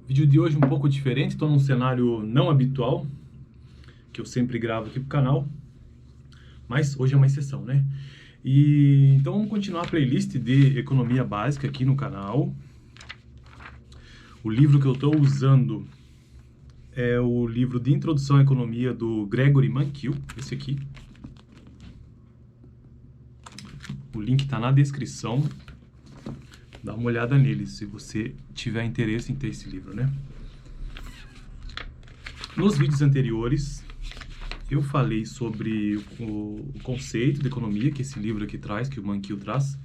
Vídeo de hoje um pouco diferente, estou num cenário não habitual, que eu sempre gravo aqui pro canal, mas hoje é uma exceção, né? Então vamos continuar a playlist de economia básica aqui no canal. O livro que eu estou usando é o livro de Introdução à Economia do Gregory Mankiw, esse aqui. O link está na descrição. Dá uma olhada nele, se você tiver interesse em ter esse livro, né? Nos vídeos anteriores, eu falei sobre o conceito de economia que esse livro aqui traz, que o Mankiw traz,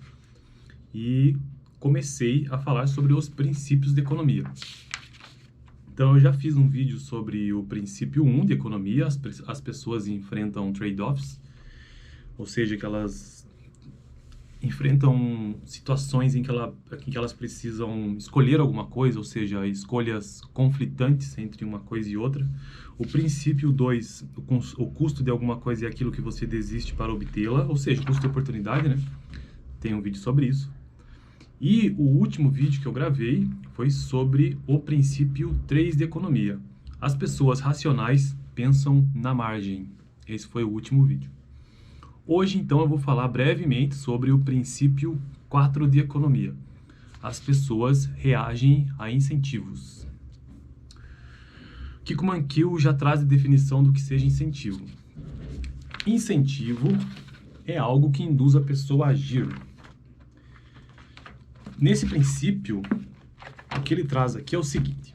e comecei a falar sobre os princípios de economia. Então, eu já fiz um vídeo sobre o princípio 1 de economia, as pessoas enfrentam trade-offs, ou seja, que elas enfrentam situações em que elas precisam escolher alguma coisa, ou seja, escolhas conflitantes entre uma coisa e outra. O princípio 2, o custo de alguma coisa é aquilo que você desiste para obtê-la, ou seja, o custo de oportunidade, né? Tem um vídeo sobre isso. E o último vídeo que eu gravei foi sobre o princípio 3 de economia. As pessoas racionais pensam na margem. Esse foi o último vídeo. Hoje, então, eu vou falar brevemente sobre o princípio 4 de economia. As pessoas reagem a incentivos. O que o Mankiw já traz de definição do que seja incentivo. Incentivo é algo que induz a pessoa a agir. Nesse princípio, o que ele traz aqui é o seguinte.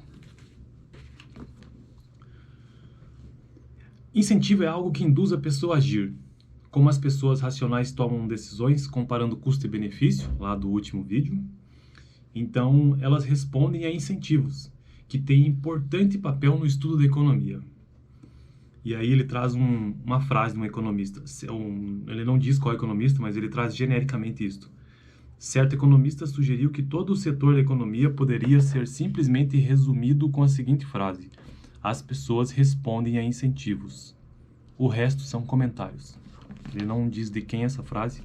Incentivo é algo que induz a pessoa a agir. Como as pessoas racionais tomam decisões comparando custo e benefício, lá do último vídeo, então elas respondem a incentivos, que têm importante papel no estudo da economia. E aí ele traz uma frase de um economista, ele não diz qual economista, mas ele traz genericamente isto. Certo economista sugeriu que todo o setor da economia poderia ser simplesmente resumido com a seguinte frase: as pessoas respondem a incentivos. O resto são comentários. Ele não diz de quem é essa frase,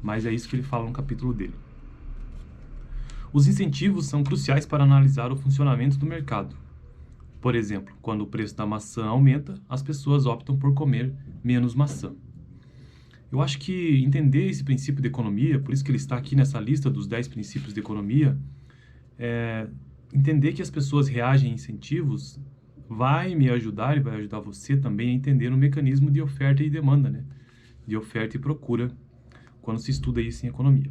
mas é isso que ele fala no capítulo dele. Os incentivos são cruciais para analisar o funcionamento do mercado. Por exemplo, quando o preço da maçã aumenta, as pessoas optam por comer menos maçã. Eu acho que entender esse princípio de economia, por isso que ele está aqui nessa lista dos 10 princípios de economia, entender que as pessoas reagem a incentivos vai me ajudar e vai ajudar você também a entender o mecanismo de oferta e demanda, né? De oferta e procura, quando se estuda isso em economia.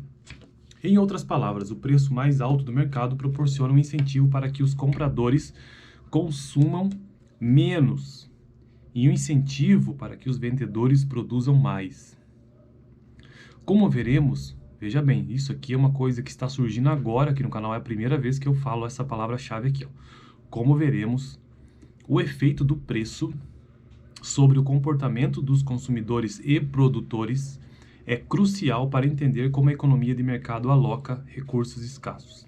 Em outras palavras, o preço mais alto do mercado proporciona um incentivo para que os compradores consumam menos e um incentivo para que os vendedores produzam mais. Como veremos, veja bem, isso aqui é uma coisa que está surgindo agora aqui no canal, é a primeira vez que eu falo essa palavra-chave aqui, ó. Como veremos, o efeito do preço sobre o comportamento dos consumidores e produtores é crucial para entender como a economia de mercado aloca recursos escassos.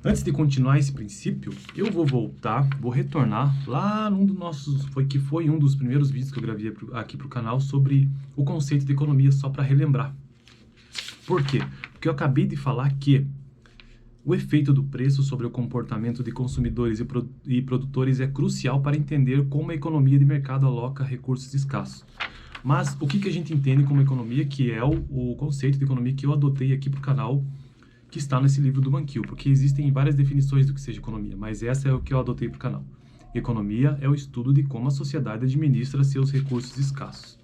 Antes de continuar esse princípio, eu vou retornar lá num dos nossos, foi um dos primeiros vídeos que eu gravei aqui para o canal sobre o conceito de economia, só para relembrar. Por quê? Porque eu acabei de falar que o efeito do preço sobre o comportamento de consumidores e produtores é crucial para entender como a economia de mercado aloca recursos escassos. Mas o que a gente entende como economia, que é o conceito de economia que eu adotei aqui para o canal, que está nesse livro do Mankiw, porque existem várias definições do que seja economia, mas essa é o que eu adotei para o canal. Economia é o estudo de como a sociedade administra seus recursos escassos.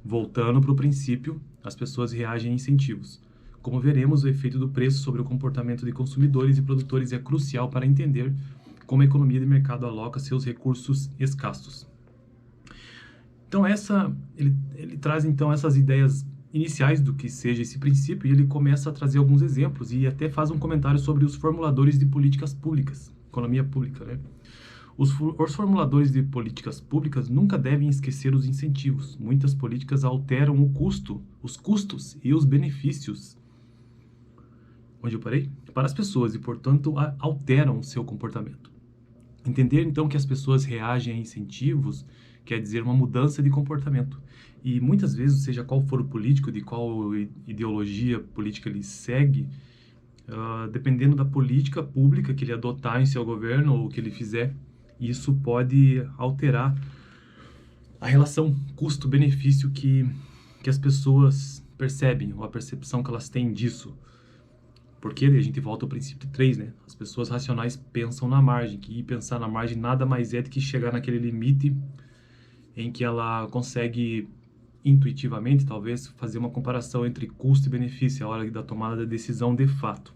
Voltando para o princípio, as pessoas reagem a incentivos. Como veremos, o efeito do preço sobre o comportamento de consumidores e produtores é crucial para entender como a economia de mercado aloca seus recursos escassos. Então, ele traz então essas ideias iniciais do que seja esse princípio e ele começa a trazer alguns exemplos e até faz um comentário sobre os formuladores de políticas públicas, economia pública, né? Os formuladores de políticas públicas nunca devem esquecer os incentivos. Muitas políticas alteram os custos e os benefícios. Onde eu parei? Para as pessoas e, portanto, alteram o seu comportamento. Entender, então, que as pessoas reagem a incentivos quer dizer uma mudança de comportamento. E muitas vezes, seja qual for o político, de qual ideologia política ele segue, dependendo da política pública que ele adotar em seu governo ou que ele fizer, isso pode alterar a relação custo-benefício que as pessoas percebem, ou a percepção que elas têm disso. Porque a gente volta ao princípio 3, né? As pessoas racionais pensam na margem, que pensar na margem nada mais é do que chegar naquele limite em que ela consegue intuitivamente, talvez, fazer uma comparação entre custo e benefício, a hora da tomada da decisão de fato.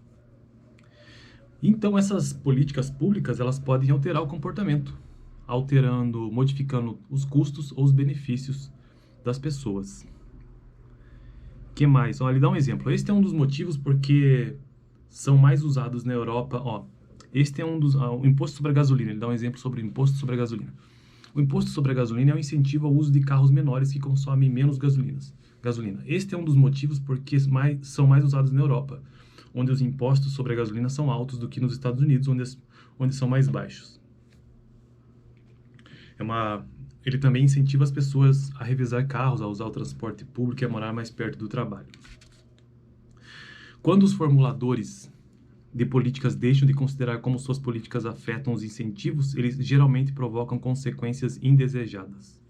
Então, essas políticas públicas, elas podem alterar o comportamento, modificando os custos ou os benefícios das pessoas. Que mais? Olha, ele dá um exemplo. Este é um dos motivos porque são mais usados na Europa. Este é um dos... o imposto sobre a gasolina. Ele dá um exemplo sobre o imposto sobre a gasolina. O imposto sobre a gasolina é um incentivo ao uso de carros menores que consomem menos gasolina. Este é um dos motivos porque são mais usados na Europa, onde os impostos sobre a gasolina são altos do que nos Estados Unidos, onde são mais baixos. Ele também incentiva as pessoas a revisar carros, a usar o transporte público e a morar mais perto do trabalho. Quando os formuladores de políticas deixam de considerar como suas políticas afetam os incentivos, eles geralmente provocam consequências indesejadas.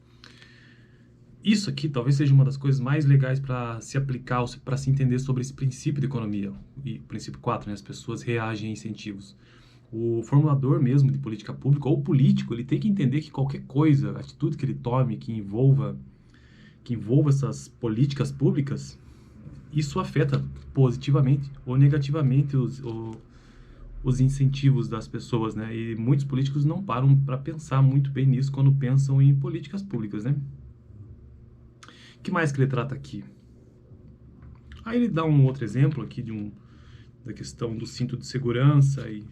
Isso aqui talvez seja uma das coisas mais legais para se aplicar, para se entender sobre esse princípio de economia. E o princípio 4, né? As pessoas reagem a incentivos. O formulador mesmo de política pública, ou político, ele tem que entender que qualquer coisa, atitude que ele tome, que envolva essas políticas públicas, isso afeta positivamente ou negativamente os incentivos das pessoas, né? E muitos políticos não param para pensar muito bem nisso quando pensam em políticas públicas, né? O que mais que ele trata aqui? Aí ele dá um outro exemplo aqui da questão do cinto de segurança e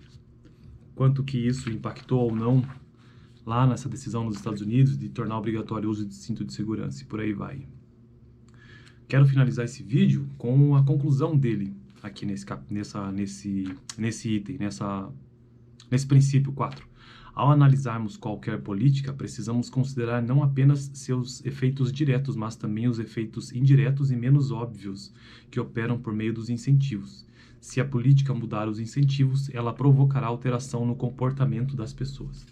quanto que isso impactou ou não lá nessa decisão nos Estados Unidos de tornar obrigatório o uso de cinto de segurança e por aí vai. Quero finalizar esse vídeo com a conclusão dele aqui nesse item, nesse princípio 4. Ao analisarmos qualquer política, precisamos considerar não apenas seus efeitos diretos, mas também os efeitos indiretos e menos óbvios que operam por meio dos incentivos. Se a política mudar os incentivos, ela provocará alteração no comportamento das pessoas.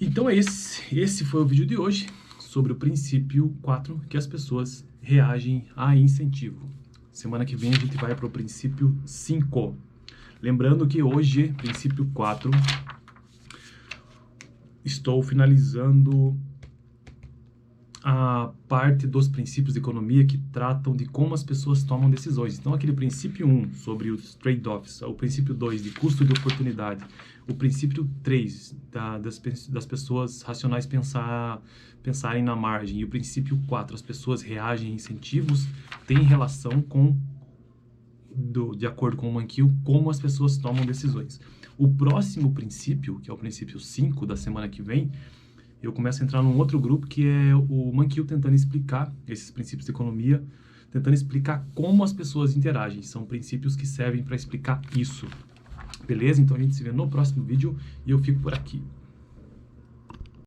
Então esse foi o vídeo de hoje sobre o princípio 4, que as pessoas reagem a incentivo. Semana que vem a gente vai para o princípio 5. Lembrando que hoje, princípio 4, estou finalizando a parte dos princípios de economia que tratam de como as pessoas tomam decisões. Então, aquele princípio 1 sobre os trade-offs, o princípio 2 de custo de oportunidade, o princípio 3 das pessoas racionais pensarem na margem, e o princípio 4, as pessoas reagem a incentivos, tem relação com, de acordo com o Mankiw, como as pessoas tomam decisões. O próximo princípio, que é o princípio 5 da semana que vem, eu começo a entrar num outro grupo que é o Mankiw tentando explicar esses princípios de economia, tentando explicar como as pessoas interagem. São princípios que servem para explicar isso. Beleza? Então a gente se vê no próximo vídeo e eu fico por aqui.